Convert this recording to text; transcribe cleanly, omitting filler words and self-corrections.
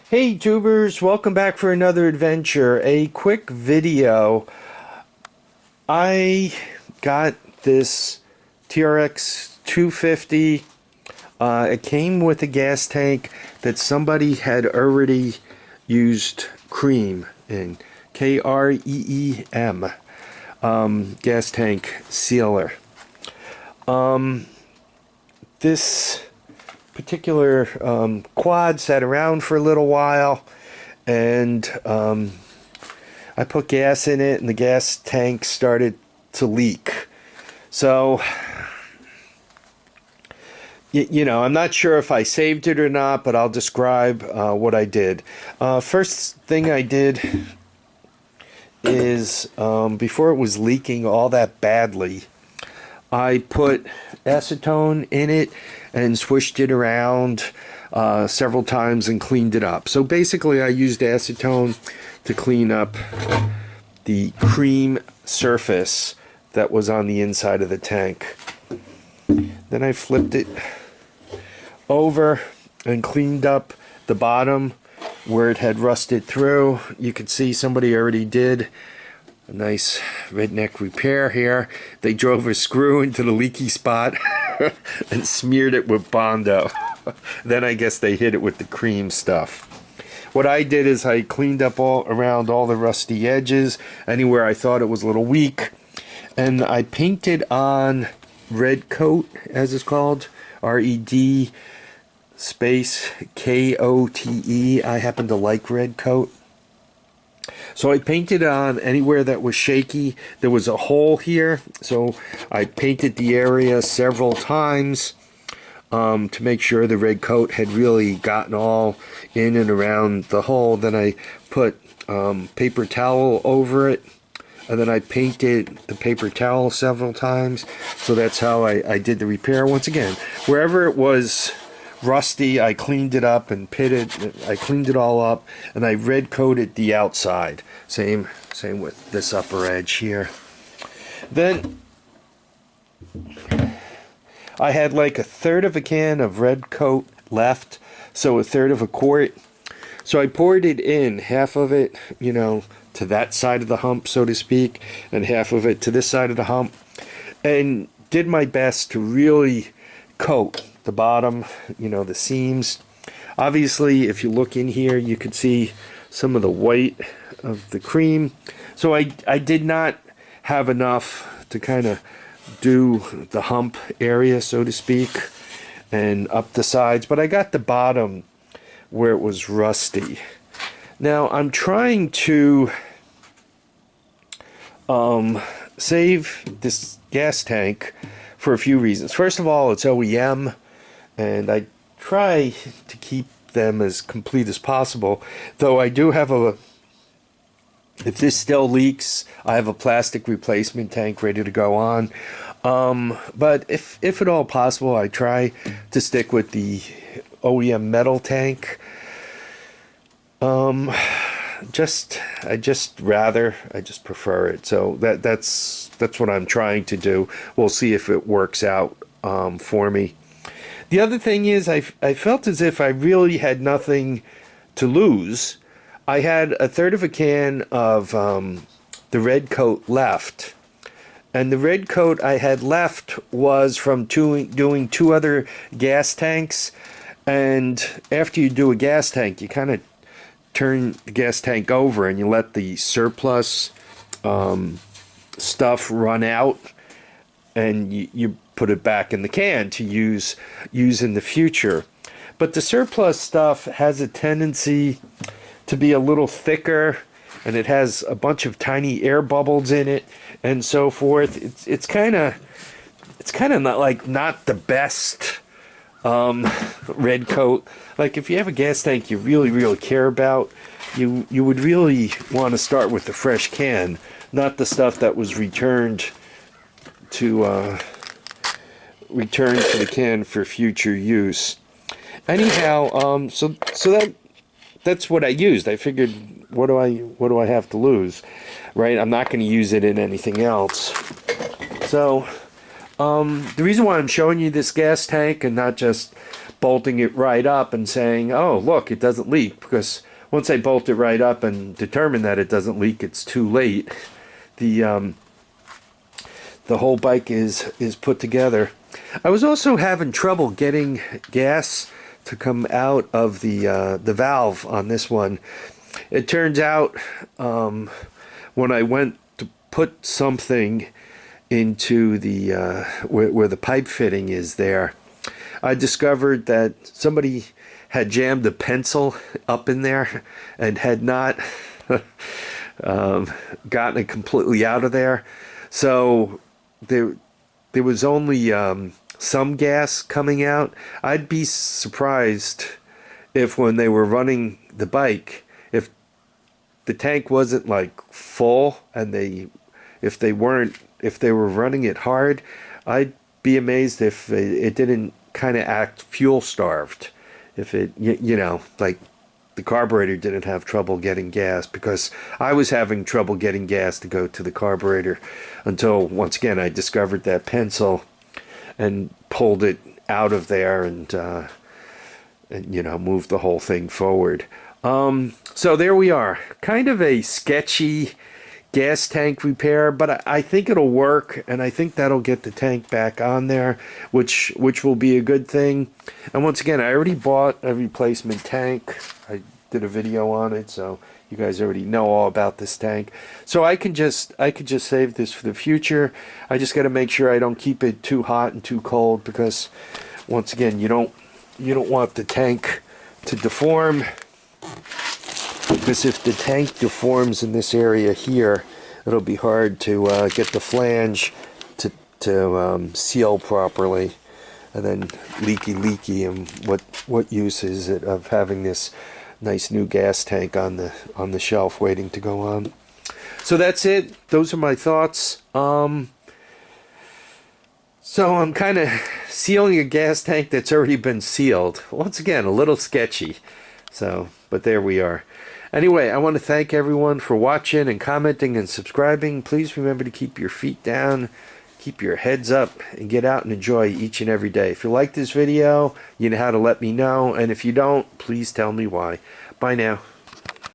Hey tubers, welcome back for another adventure. A quick video. I got this TRX 250. It came with a gas tank that somebody had already used Kreem in. Kreem. Gas tank sealer. This particular quad sat around for a little while, and I put gas in it and the gas tank started to leak. So you know, I'm not sure if I saved it or not, but I'll describe what I did. First thing I did is before it was leaking all that badly, I put acetone in it and swished it around several times and cleaned it up. So basically I used acetone to clean up the cream surface that was on the inside of the tank. Then I flipped it over and cleaned up the bottom where it had rusted through. You could see somebody already did a nice redneck repair here. They drove a screw into the leaky spot and smeared it with bondo. Then I guess they hit it with the cream stuff. What I did is I cleaned up all around all the rusty edges, anywhere I thought it was a little weak, and I painted on Red Kote, as it's called, R-E-D space K-O-T-E. I happen to like Red Kote. So I painted on anywhere that was shaky. There was a hole here, so I painted the area several times to make sure the red coat had really gotten all in and around the hole. Then I put paper towel over it, and then I painted the paper towel several times. So that's how I did the repair. Once again, wherever it was rusty, I cleaned it up and I cleaned it all up, and I red coated the outside. Same with this upper edge here. Then I had like a third of a can of Red Kote left, so a third of a quart. So I poured it in, half of it, you know, to that side of the hump, so to speak, and half of it to this side of the hump, and did my best to really coat the bottom, you know, the seams. Obviously, if you look in here, you could see some of the white of the cream. So I did not have enough to kind of do the hump area, so to speak, and up the sides, but I got the bottom where it was rusty. Now I'm trying to save this gas tank for a few reasons. First of all, it's OEM, and I try to keep them as complete as possible, though I do have if this still leaks, I have a plastic replacement tank ready to go on. But if at all possible, I try to stick with the OEM metal tank. I just prefer it. So that's what I'm trying to do. We'll see if it works out for me. The other thing is I felt as if I really had nothing to lose. I had a third of a can of the Red Kote left, and the Red Kote I had left was from doing two other gas tanks. And after you do a gas tank, you kind of turn the gas tank over and you let the surplus stuff run out, and you put it back in the can to use in the future. But the surplus stuff has a tendency to be a little thicker, and it has a bunch of tiny air bubbles in it and so forth. It's kind of not the best Red Kote. Like, if you have a gas tank you really care about, you would really want to start with the fresh can, not the stuff that was returned to the can for future use. Anyhow, so that's what I used. I figured, what do I have to lose, right? I'm not going to use it in anything else. So the reason why I'm showing you this gas tank and not just bolting it right up and saying, oh, look, it doesn't leak. Because once I bolt it right up and determine that it doesn't leak, it's too late. The whole bike is put together. I was also having trouble getting gas to come out of the valve on this one. It turns out when I went to put something into the where the pipe fitting is there, I discovered that somebody had jammed a pencil up in there and had not gotten it completely out of there. So there was only some gas coming out. I'd be surprised if when they were running the bike, if the tank wasn't like full and if they were running it hard, I'd be amazed if it didn't kind of act fuel starved. If it, you know, like the carburetor didn't have trouble getting gas, because I was having trouble getting gas to go to the carburetor until once again I discovered that pencil and pulled it out of there and you know, moved the whole thing forward. So there we are, kind of a sketchy gas tank repair, but I think it'll work, and I think that'll get the tank back on there, which will be a good thing. And once again, I already bought a replacement tank. I did a video on it, so you guys already know all about this tank. So I could just save this for the future. I just got to make sure I don't keep it too hot and too cold, because once again, you don't want the tank to deform. Because if the tank deforms in this area here, it'll be hard to get the flange to seal properly, and then leaky. And what use is it of having this nice new gas tank on the shelf waiting to go on? So that's it. Those are my thoughts. So I'm kind of sealing a gas tank that's already been sealed. Once again, a little sketchy. So, but there we are. Anyway, I want to thank everyone for watching and commenting and subscribing. Please remember to keep your feet down, keep your heads up, and get out and enjoy each and every day. If you like this video, you know how to let me know. And if you don't, please tell me why. Bye now.